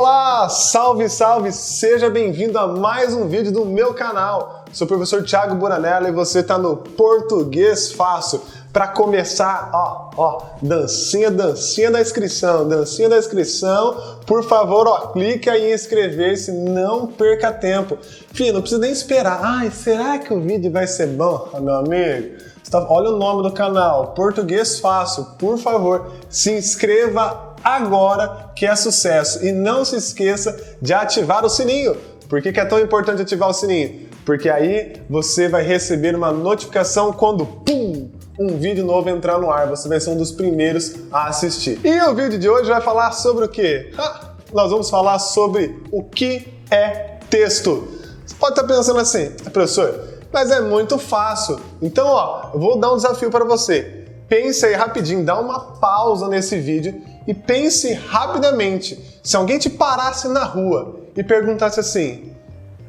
Olá, salve, salve! Seja bem-vindo a mais um vídeo do meu canal. Sou o professor Thiago Buranello e você está no Português Fácil. Para começar, dancinha da inscrição, por favor, clique aí em inscrever-se, não perca tempo. Filho, não precisa nem esperar. Ai, será que o vídeo vai ser bom, meu amigo? Olha o nome do canal, Português Fácil, por favor, se inscreva agora que é sucesso. E não se esqueça de ativar o sininho. Por que é tão importante ativar o sininho? Porque aí você vai receber uma notificação quando, um vídeo novo entrar no ar. Você vai ser um dos primeiros a assistir. E o vídeo de hoje vai falar sobre o quê? Nós vamos falar sobre o que é texto. Você pode estar pensando assim, professor, mas é muito fácil. Então, eu vou dar um desafio para você. Pense aí rapidinho, dá uma pausa nesse vídeo e pense rapidamente. Se alguém te parasse na rua e perguntasse assim,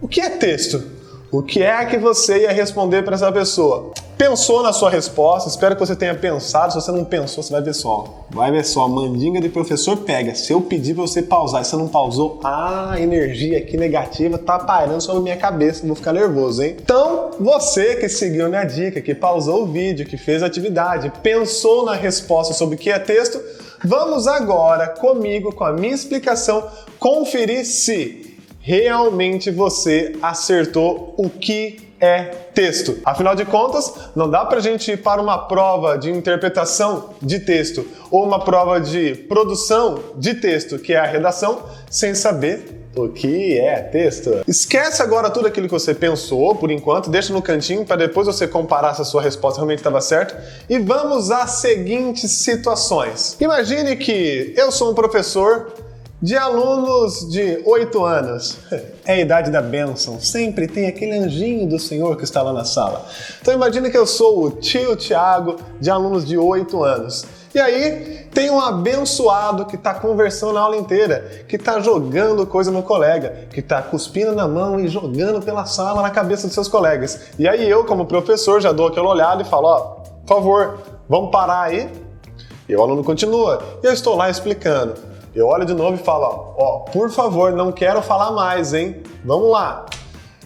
o que é texto? O que é que você ia responder para essa pessoa? Pensou na sua resposta? Espero que você tenha pensado. Se você não pensou, você vai ver só. Vai ver só, a mandinga de professor pega. Se eu pedir para você pausar e você não pausou, a energia aqui negativa tá pairando sobre minha cabeça. Vou ficar nervoso, hein? Então, você que seguiu minha dica, que pausou o vídeo, que fez a atividade, pensou na resposta sobre o que é texto, vamos agora comigo, com a minha explicação, conferir se realmente você acertou o que é texto. Afinal de contas, não dá pra gente ir para uma prova de interpretação de texto ou uma prova de produção de texto, que é a redação, sem saber o que é texto. Esquece agora tudo aquilo que você pensou, por enquanto, deixa no cantinho para depois você comparar se a sua resposta realmente estava certa. E vamos às seguintes situações. Imagine que eu sou um professor de alunos de 8 anos. É a idade da bênção. Sempre tem aquele anjinho do Senhor que está lá na sala. Então imagine que eu sou o tio Thiago de alunos de 8 anos. E aí tem um abençoado que está conversando a aula inteira, que está jogando coisa no colega, que está cuspindo na mão e jogando pela sala na cabeça dos seus colegas. E aí eu, como professor, já dou aquela olhada e falo, por favor, vamos parar aí? E o aluno continua. E eu estou lá explicando. Eu olho de novo e falo, por favor, não quero falar mais, hein? Vamos lá.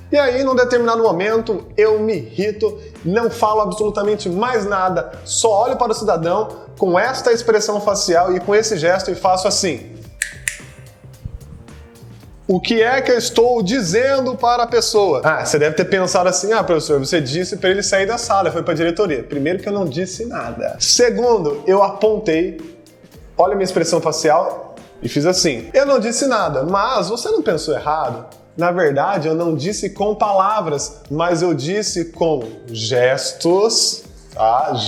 E aí, num determinado momento, eu me irrito, não falo absolutamente mais nada, só olho para o cidadão com esta expressão facial e com esse gesto e faço assim. O que é que eu estou dizendo para a pessoa? Você deve ter pensado assim, professor, você disse para ele sair da sala, foi para a diretoria. Primeiro que eu não disse nada. Segundo, eu apontei, olha a minha expressão facial, e fiz assim. Eu não disse nada, mas você não pensou errado? Na verdade, eu não disse com palavras, mas eu disse com gestos,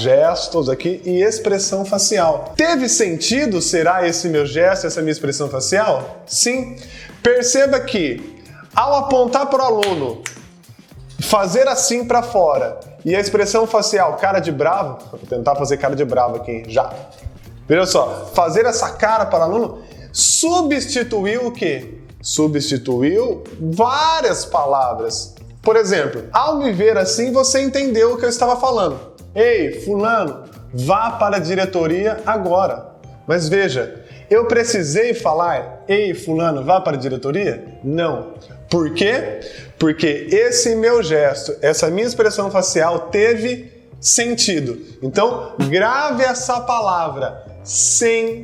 gestos aqui e expressão facial. Teve sentido, será, esse meu gesto, essa minha expressão facial? Sim. Perceba que, ao apontar para o aluno, fazer assim para fora e a expressão facial, cara de bravo, vou tentar fazer cara de bravo aqui, já. Veja só, fazer essa cara para o aluno substituiu o quê? Substituiu várias palavras. Por exemplo, ao me ver assim, você entendeu o que eu estava falando. Ei, fulano, vá para a diretoria agora. Mas veja, eu precisei falar, ei, fulano, vá para a diretoria? Não. Por quê? Porque esse meu gesto, essa minha expressão facial teve sentido. Então, grave essa palavra. Sentido.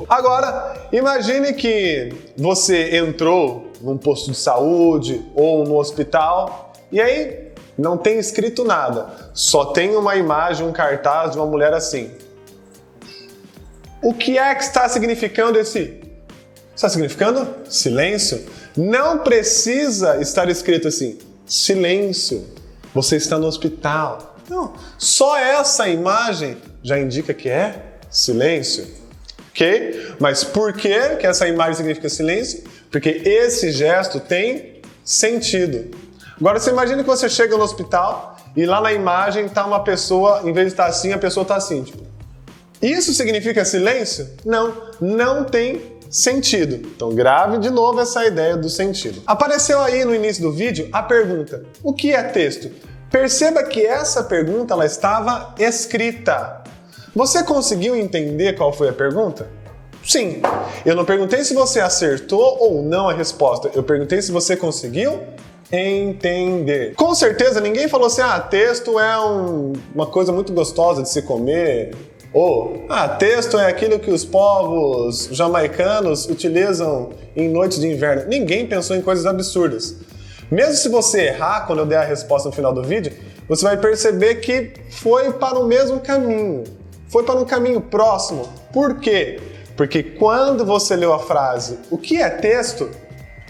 Agora, imagine que você entrou num posto de saúde ou no hospital e aí não tem escrito nada, só tem uma imagem, um cartaz de uma mulher assim. O que é que está significando esse? Está significando silêncio? Não precisa estar escrito assim, silêncio, você está no hospital. Não, só essa imagem já indica que é silêncio, ok? Mas por que essa imagem significa silêncio? Porque esse gesto tem sentido. Agora você imagina que você chega no hospital e lá na imagem está uma pessoa, em vez de estar assim, a pessoa está assim. Isso significa silêncio? Não, não tem sentido. Então grave de novo essa ideia do sentido. Apareceu aí no início do vídeo a pergunta, o que é texto? Perceba que essa pergunta ela estava escrita. Você conseguiu entender qual foi a pergunta? Sim. Eu não perguntei se você acertou ou não a resposta. Eu perguntei se você conseguiu entender. Com certeza ninguém falou assim, texto é uma coisa muito gostosa de se comer. Ou, texto é aquilo que os povos jamaicanos utilizam em noites de inverno. Ninguém pensou em coisas absurdas. Mesmo se você errar, quando eu der a resposta no final do vídeo, você vai perceber que foi para o mesmo caminho. Foi para um caminho próximo. Por quê? Porque quando você leu a frase, o que é texto,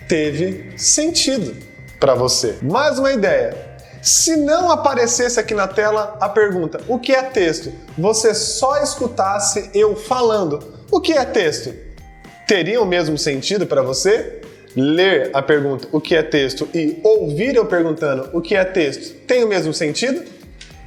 teve sentido para você. Mais uma ideia. Se não aparecesse aqui na tela a pergunta, o que é texto? Você só escutasse eu falando, o que é texto? Teria o mesmo sentido para você? Ler a pergunta, o que é texto, e ouvir eu perguntando, o que é texto, tem o mesmo sentido?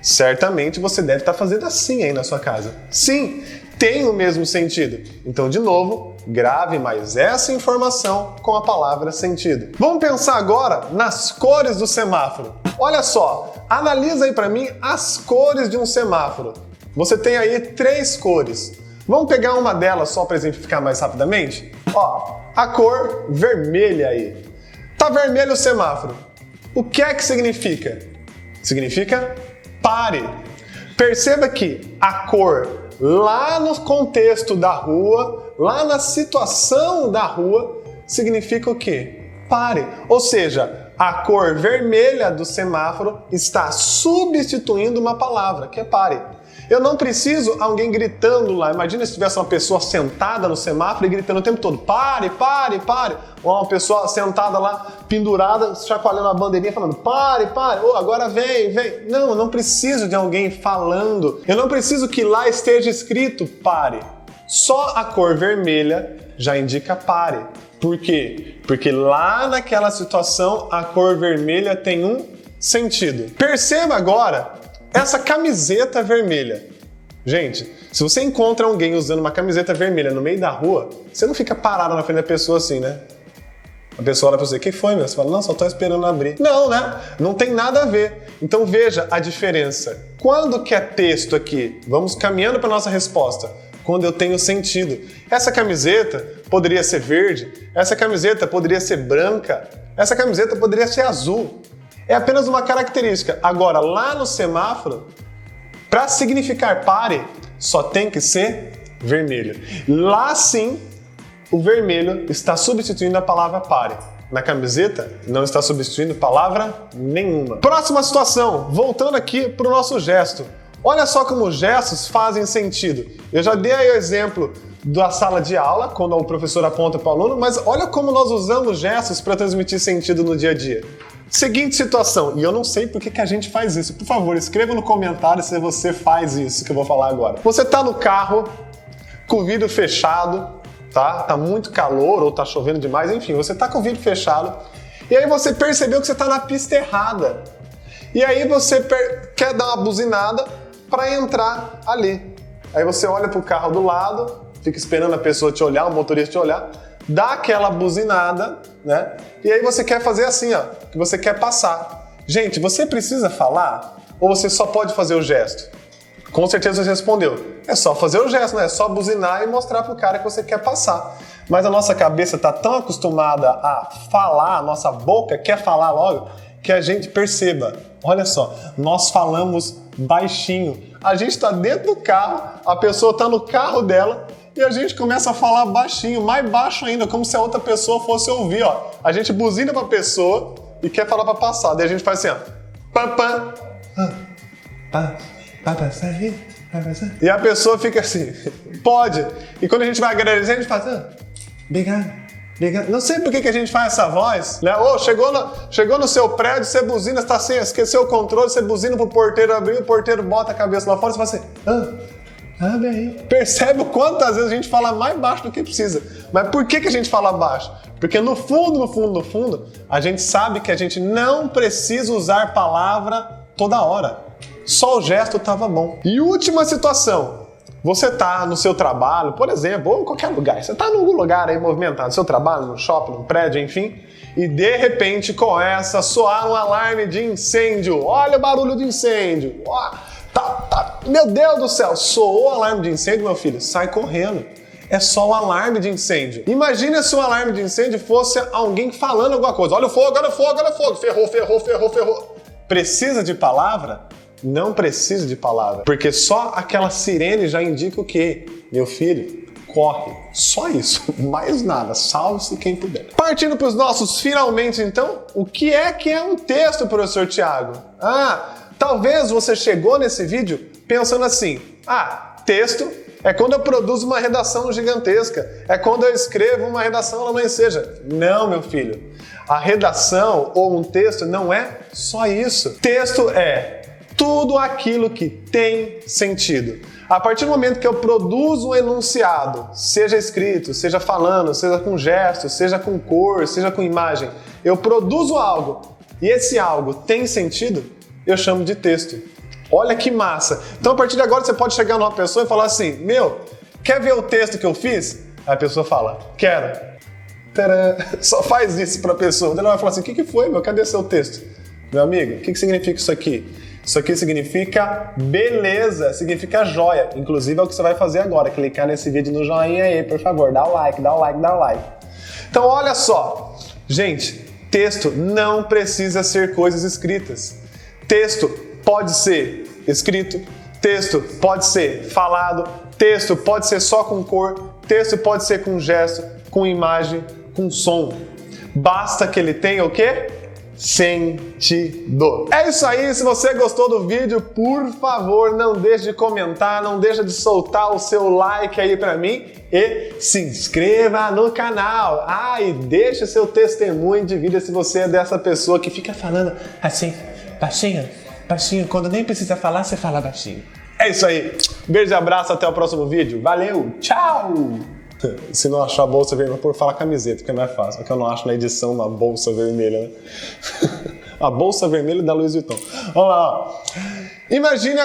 Certamente você deve estar fazendo assim aí na sua casa. Sim, tem o mesmo sentido. Então, de novo, grave mais essa informação com a palavra sentido. Vamos pensar agora nas cores do semáforo. Olha só, analisa aí para mim as cores de um semáforo. Você tem aí 3 cores. Vamos pegar uma delas só para exemplificar mais rapidamente? A cor vermelha aí. Tá vermelho o semáforo. O que é que significa? Significa pare. Perceba que a cor lá no contexto da rua, lá na situação da rua, significa o quê? Pare. Ou seja, a cor vermelha do semáforo está substituindo uma palavra, que é pare. Eu não preciso alguém gritando lá. Imagina se tivesse uma pessoa sentada no semáforo e gritando o tempo todo, pare, pare, pare. Ou uma pessoa sentada lá, pendurada, chacoalhando a bandeirinha, falando, pare, pare, agora vem, vem. Não, eu não preciso de alguém falando. Eu não preciso que lá esteja escrito pare. Só a cor vermelha já indica pare. Por quê? Porque lá naquela situação, a cor vermelha tem um sentido. Perceba agora essa camiseta vermelha. Gente, se você encontra alguém usando uma camiseta vermelha no meio da rua, você não fica parado na frente da pessoa assim, né? A pessoa olha pra você, o que foi, meu? Você fala, não, só tô esperando abrir. Não, né? Não tem nada a ver. Então veja a diferença. Quando que é texto aqui? Vamos caminhando para nossa resposta. Quando eu tenho sentido. Essa camiseta poderia ser verde, essa camiseta poderia ser branca, essa camiseta poderia ser azul. É apenas uma característica. Agora, lá no semáforo, para significar pare, só tem que ser vermelho. Lá sim, o vermelho está substituindo a palavra pare. Na camiseta, não está substituindo palavra nenhuma. Próxima situação, voltando aqui para o nosso gesto. Olha só como os gestos fazem sentido. Eu já dei aí o exemplo da sala de aula, quando o professor aponta para o aluno, mas olha como nós usamos gestos para transmitir sentido no dia a dia. Seguinte situação, e eu não sei por que a gente faz isso. Por favor, escreva no comentário se você faz isso que eu vou falar agora. Você tá no carro, com o vidro fechado, tá? Tá muito calor ou tá chovendo demais, enfim, você tá com o vidro fechado, e aí você percebeu que você tá na pista errada. E aí você quer dar uma buzinada para entrar ali. Aí você olha pro carro do lado, fica esperando a pessoa te olhar, o motorista te olhar, dá aquela buzinada, né? E aí você quer fazer assim, que você quer passar. Gente, você precisa falar ou você só pode fazer o gesto? Com certeza você respondeu. É só fazer o gesto, né? É só buzinar e mostrar pro cara que você quer passar. Mas a nossa cabeça tá tão acostumada a falar, a nossa boca quer falar logo, que a gente perceba. Olha só, nós falamos baixinho. A gente tá dentro do carro, a pessoa tá no carro dela, e a gente começa a falar baixinho, mais baixo ainda, como se a outra pessoa fosse ouvir, A gente buzina pra pessoa e quer falar pra passar. Daí a gente faz assim, Pam, pam. Vai passar aí? Vai passar? E a pessoa fica assim, pode. E quando a gente vai agradecer, a gente faz, obrigado. Não sei por que a gente faz essa voz, né? Chegou no seu prédio, você buzina, está sem, esqueceu o controle, você buzina pro porteiro abrir, o porteiro bota a cabeça lá fora e você fala assim, abre aí. Percebe o quantas vezes a gente fala mais baixo do que precisa. Mas por que a gente fala baixo? Porque no fundo, a gente sabe que a gente não precisa usar palavra toda hora. Só o gesto estava bom. E última situação. Você tá no seu trabalho, por exemplo, ou em qualquer lugar. Você tá em algum lugar aí movimentado, no seu trabalho, no shopping, no prédio, enfim. E de repente começa a soar um alarme de incêndio. Olha o barulho de incêndio. Meu Deus do céu, soou o alarme de incêndio, meu filho, sai correndo. é só o alarme de incêndio. Imagina se o alarme de incêndio fosse alguém falando alguma coisa. Olha o fogo, olha o fogo, olha o fogo. Ferrou, ferrou, ferrou, ferrou. Precisa de palavra? Não precisa de palavra. Porque só aquela sirene já indica o quê? Meu filho, corre. Só isso. Mais nada. Salve-se quem puder. Partindo para os nossos finalmente, então, o que é um texto, professor Tiago? Talvez você chegou nesse vídeo pensando assim, texto é quando eu produzo uma redação gigantesca, é quando eu escrevo uma redação, ela não enseja. Não, meu filho. A redação ou um texto não é só isso. Texto é tudo aquilo que tem sentido. A partir do momento que eu produzo um enunciado, seja escrito, seja falando, seja com gesto, seja com cor, seja com imagem, eu produzo algo e esse algo tem sentido, eu chamo de texto. Olha que massa! Então a partir de agora você pode chegar numa pessoa e falar assim, quer ver o texto que eu fiz? Aí a pessoa fala, quero. Tcharam! Só faz isso pra pessoa. Ela vai falar assim, o que foi, meu? Cadê seu texto? Meu amigo, o que significa isso aqui? Isso aqui significa beleza, significa joia. Inclusive é o que você vai fazer agora, clicar nesse vídeo no joinha aí, por favor, dá o like, dá o like, dá o like. Então olha só, gente, texto não precisa ser coisas escritas. Texto pode ser escrito, texto pode ser falado, texto pode ser só com cor, texto pode ser com gesto, com imagem, com som. Basta que ele tenha o quê? Sentido. É isso aí, se você gostou do vídeo, por favor, não deixe de comentar, não deixe de soltar o seu like aí pra mim e se inscreva no canal. E deixe seu testemunho de vida se você é dessa pessoa que fica falando assim, baixinho, baixinho, quando nem precisa falar, você fala baixinho. É isso aí, beijo e abraço, até o próximo vídeo, valeu, tchau! Se não achar a bolsa vermelha, fala camiseta, porque é mais fácil. Porque eu não acho na edição uma bolsa vermelha, né? A bolsa vermelha da Louis Vuitton. Vamos lá, ó. Imagine